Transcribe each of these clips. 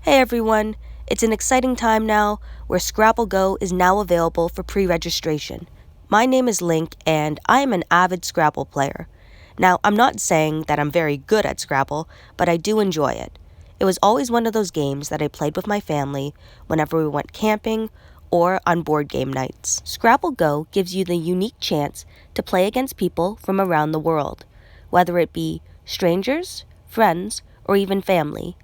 Hey everyone, it's an exciting time now where Scrabble Go is now available for pre-registration. My name is Link and I am an avid Scrabble player. Now, I'm not saying that I'm very good at Scrabble, but I do enjoy it. It was always one of those games that I played with my family whenever we went camping or on board game nights. Scrabble Go gives you the unique chance to play against people from around the world, whether it be strangers, friends, or even family.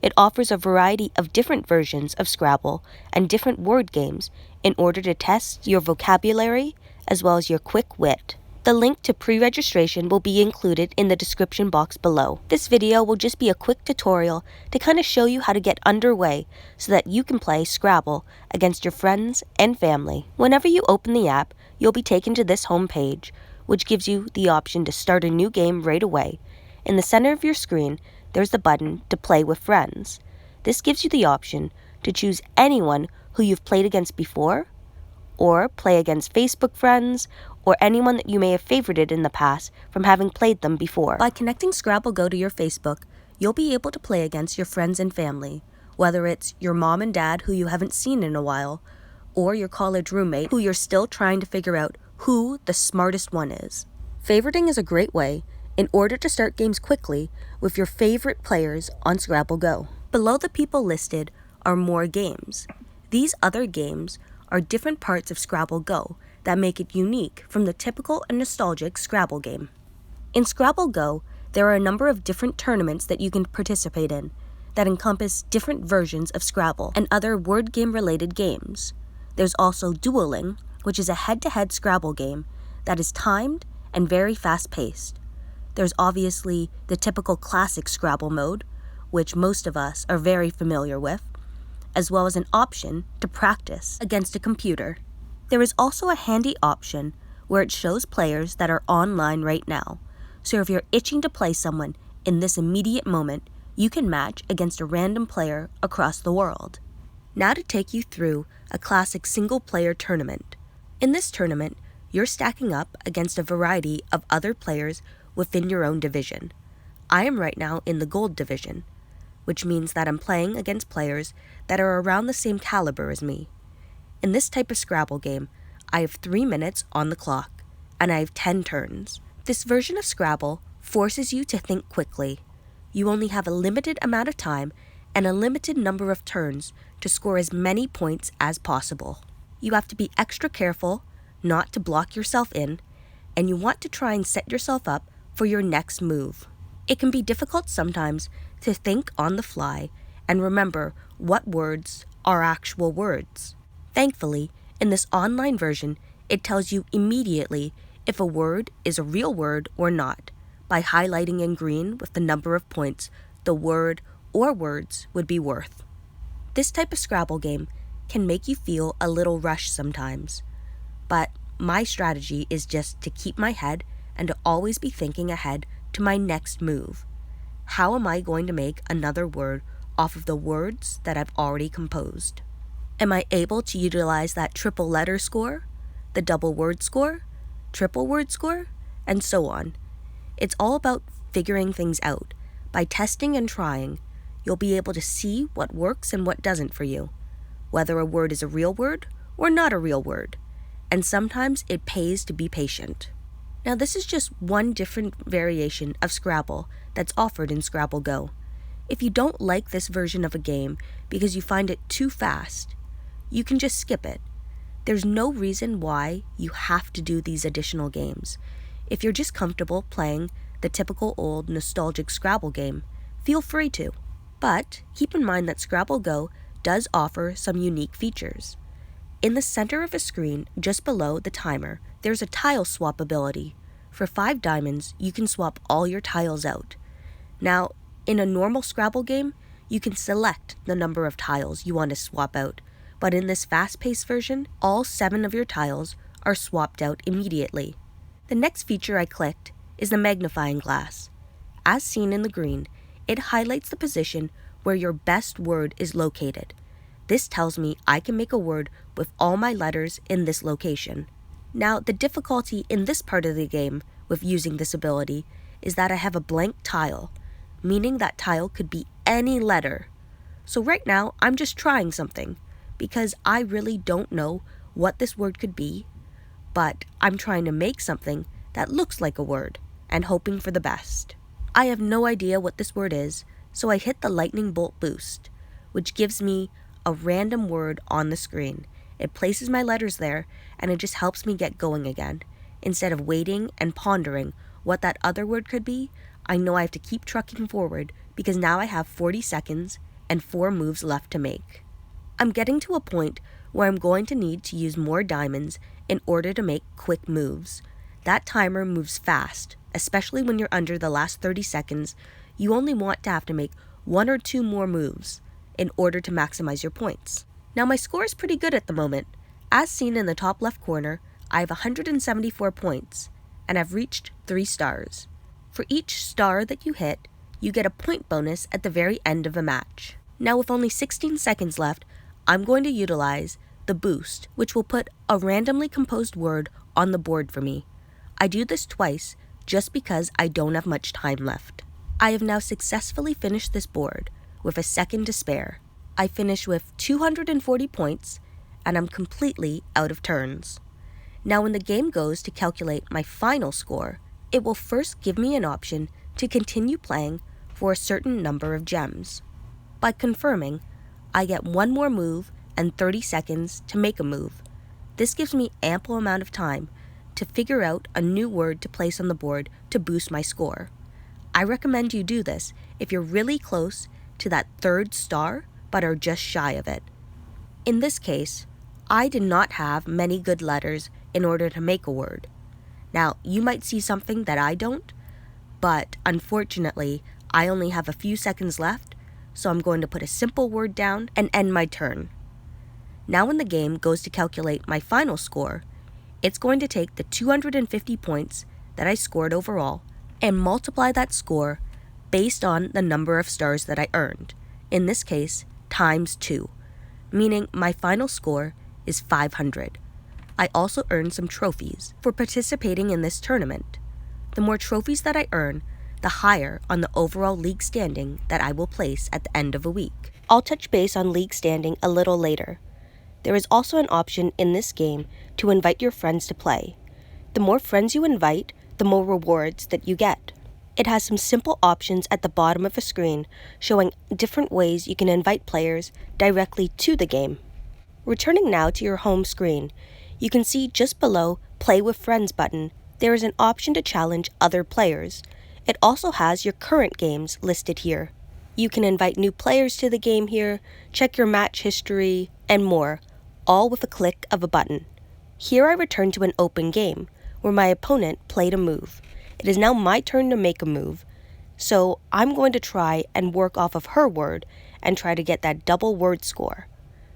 It offers a variety of different versions of Scrabble and different word games in order to test your vocabulary as well as your quick wit. The link to pre-registration will be included in the description box below. This video will just be a quick tutorial to kind of show you how to get underway so that you can play Scrabble against your friends and family. Whenever you open the app, you'll be taken to this home page, which gives you the option to start a new game right away. In the center of your screen, there's the button to play with friends. This gives you the option to choose anyone who you've played against before, or play against Facebook friends, or anyone that you may have favorited in the past from having played them before. By connecting Scrabble Go to your Facebook, you'll be able to play against your friends and family, whether it's your mom and dad who you haven't seen in a while, or your college roommate who you're still trying to figure out who the smartest one is. Favoriting is a great way in order to start games quickly with your favorite players on Scrabble Go. Below the people listed are more games. These other games are different parts of Scrabble Go that make it unique from the typical and nostalgic Scrabble game. In Scrabble Go, there are a number of different tournaments that you can participate in that encompass different versions of Scrabble and other word game related games. There's also dueling, which is a head-to-head Scrabble game that is timed and very fast-paced. There's obviously the typical classic Scrabble mode, which most of us are very familiar with, as well as an option to practice against a computer. There is also a handy option where it shows players that are online right now, so if you're itching to play someone in this immediate moment, you can match against a random player across the world. Now to take you through a classic single-player tournament. In this tournament, you're stacking up against a variety of other players within your own division. I am right now in the gold division, which means that I'm playing against players that are around the same caliber as me. In this type of Scrabble game, I have 3 minutes on the clock, and I have 10 turns. This version of Scrabble forces you to think quickly. You only have a limited amount of time and a limited number of turns to score as many points as possible. You have to be extra careful not to block yourself in, and you want to try and set yourself up for your next move. It can be difficult sometimes to think on the fly and remember what words are actual words. Thankfully, in this online version, it tells you immediately if a word is a real word or not by highlighting in green with the number of points the word or words would be worth. This type of Scrabble game can make you feel a little rushed sometimes, but my strategy is just to keep my head and to always be thinking ahead to my next move. How am I going to make another word off of the words that I've already composed? Am I able to utilize that triple letter score, the double word score, triple word score, and so on? It's all about figuring things out. By testing and trying, you'll be able to see what works and what doesn't for you, whether a word is a real word or not a real word, and sometimes it pays to be patient. Now this is just one different variation of Scrabble that's offered in Scrabble Go. If you don't like this version of a game because you find it too fast, you can just skip it. There's no reason why you have to do these additional games. If you're just comfortable playing the typical old nostalgic Scrabble game, feel free to. But keep in mind that Scrabble Go does offer some unique features. In the center of a screen, just below the timer, there's a tile swap ability. For 5 diamonds, you can swap all your tiles out. Now, in a normal Scrabble game, you can select the number of tiles you want to swap out, but in this fast-paced version, all 7 of your tiles are swapped out immediately. The next feature I clicked is the magnifying glass. As seen in the green, it highlights the position where your best word is located. This tells me I can make a word with all my letters in this location. Now, the difficulty in this part of the game with using this ability is that I have a blank tile, meaning that tile could be any letter. So right now, I'm just trying something because I really don't know what this word could be, but I'm trying to make something that looks like a word and hoping for the best. I have no idea what this word is, so I hit the lightning bolt boost, which gives me a random word on the screen. It places my letters there, and it just helps me get going again. Instead of waiting and pondering what that other word could be, I know I have to keep trucking forward because now I have 40 seconds and 4 moves left to make. I'm getting to a point where I'm going to need to use more diamonds in order to make quick moves. That timer moves fast, especially when you're under the last 30 seconds. You only want to have to make 1 or 2 more moves in order to maximize your points. Now my score is pretty good at the moment. As seen in the top left corner, I have 174 points, and I've reached 3 stars. For each star that you hit, you get a point bonus at the very end of a match. Now with only 16 seconds left, I'm going to utilize the boost, which will put a randomly composed word on the board for me. I do this twice just because I don't have much time left. I have now successfully finished this board with a second to spare. I finish with 240 points, and I'm completely out of turns. Now when the game goes to calculate my final score, it will first give me an option to continue playing for a certain number of gems. By confirming, I get 1 more move and 30 seconds to make a move. This gives me ample amount of time to figure out a new word to place on the board to boost my score. I recommend you do this if you're really close to that 3rd star but are just shy of it. In this case, I did not have many good letters in order to make a word. Now, you might see something that I don't, but unfortunately, I only have a few seconds left, so I'm going to put a simple word down and end my turn. Now when the game goes to calculate my final score, it's going to take the 250 points that I scored overall and multiply that score based on the number of stars that I earned, in this case, times 2, meaning my final score is 500. I also earned some trophies for participating in this tournament. The more trophies that I earn, the higher on the overall league standing that I will place at the end of a week. I'll touch base on league standing a little later. There is also an option in this game to invite your friends to play. The more friends you invite, the more rewards that you get. It has some simple options at the bottom of the screen showing different ways you can invite players directly to the game. Returning now to your home screen, you can see just below Play with Friends button, there is an option to challenge other players. It also has your current games listed here. You can invite new players to the game here, check your match history, and more, all with a click of a button. Here I return to an open game, where my opponent played a move. It is now my turn to make a move, so I'm going to try and work off of her word and try to get that double word score.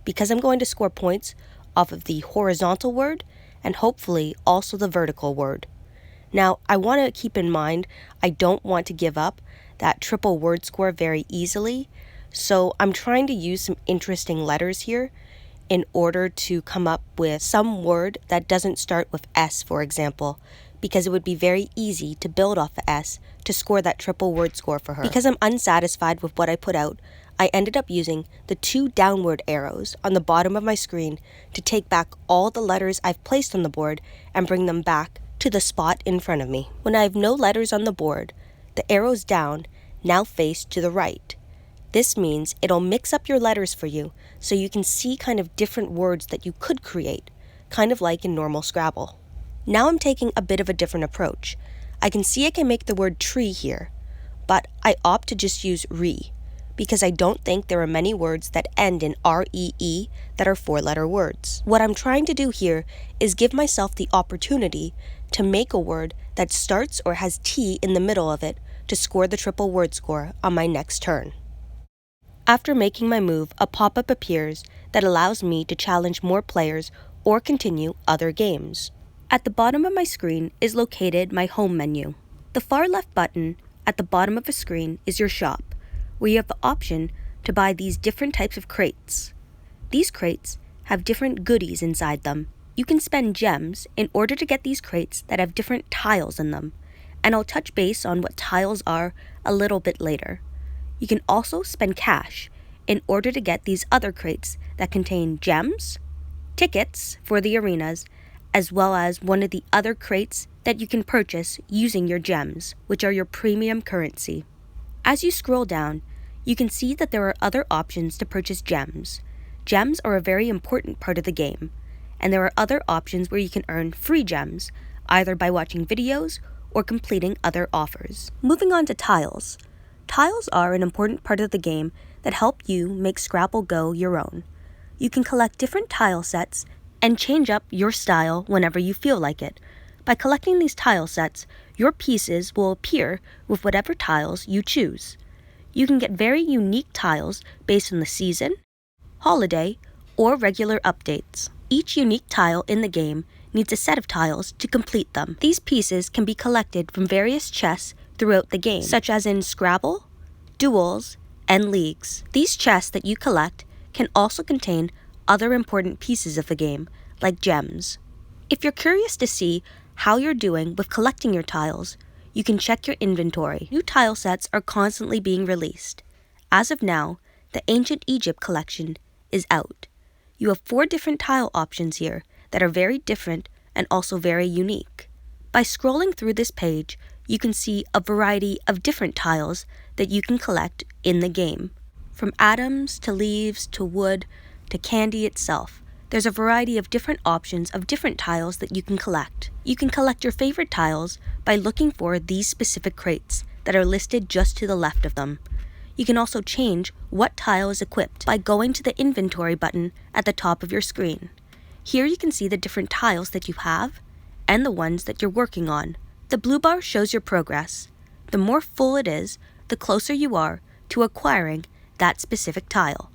Because I'm going to score points off of the horizontal word and hopefully also the vertical word. Now, I want to keep in mind I don't want to give up that triple word score very easily, so I'm trying to use some interesting letters here in order to come up with some word that doesn't start with S, for example, because it would be very easy to build off the S to score that triple word score for her. Because I'm unsatisfied with what I put out, I ended up using the 2 downward arrows on the bottom of my screen to take back all the letters I've placed on the board and bring them back to the spot in front of me. When I have no letters on the board, the arrows down now face to the right. This means it'll mix up your letters for you so you can see kind of different words that you could create, kind of like in normal Scrabble. Now I'm taking a bit of a different approach. I can see I can make the word tree here, but I opt to just use re, because I don't think there are many words that end in R-E-E that are 4-letter words. What I'm trying to do here is give myself the opportunity to make a word that starts or has T in the middle of it to score the triple word score on my next turn. After making my move, a pop-up appears that allows me to challenge more players or continue other games. At the bottom of my screen is located my home menu. The far left button at the bottom of the screen is your shop, where you have the option to buy these different types of crates. These crates have different goodies inside them. You can spend gems in order to get these crates that have different tiles in them, and I'll touch base on what tiles are a little bit later. You can also spend cash in order to get these other crates that contain gems, tickets for the arenas, as well as one of the other crates that you can purchase using your gems, which are your premium currency. As you scroll down, you can see that there are other options to purchase gems. Gems are a very important part of the game, and there are other options where you can earn free gems, either by watching videos or completing other offers. Moving on to tiles. Tiles are an important part of the game that help you make Scrabble Go your own. You can collect different tile sets and change up your style whenever you feel like it. By collecting these tile sets, your pieces will appear with whatever tiles you choose. You can get very unique tiles based on the season, holiday, or regular updates. Each unique tile in the game needs a set of tiles to complete them. These pieces can be collected from various chests throughout the game, such as in Scrabble, duels, and leagues. These chests that you collect can also contain other important pieces of the game, like gems. If you're curious to see how you're doing with collecting your tiles, you can check your inventory. New tile sets are constantly being released. As of now, the Ancient Egypt collection is out. You have 4 different tile options here that are very different and also very unique. By scrolling through this page, you can see a variety of different tiles that you can collect in the game. From atoms to leaves to wood to candy itself, there's a variety of different options of different tiles that you can collect. You can collect your favorite tiles by looking for these specific crates that are listed just to the left of them. You can also change what tile is equipped by going to the inventory button at the top of your screen. Here you can see the different tiles that you have and the ones that you're working on. The blue bar shows your progress. The more full it is, the closer you are to acquiring that specific tile.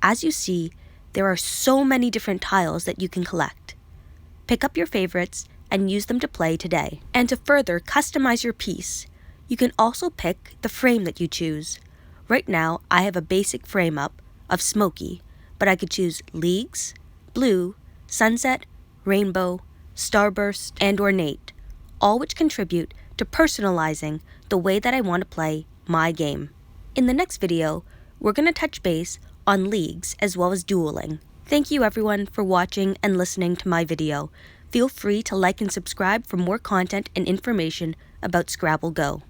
As you see, there are so many different tiles that you can collect. Pick up your favorites and use them to play today. And to further customize your piece, you can also pick the frame that you choose. Right now, I have a basic frame up of Smoky, but I could choose Leagues, Blue, Sunset, Rainbow, Starburst, and Ornate, all which contribute to personalizing the way that I want to play my game. In the next video, we're going to touch base on leagues as well as dueling. Thank you everyone for watching and listening to my video. Feel free to like and subscribe for more content and information about Scrabble Go.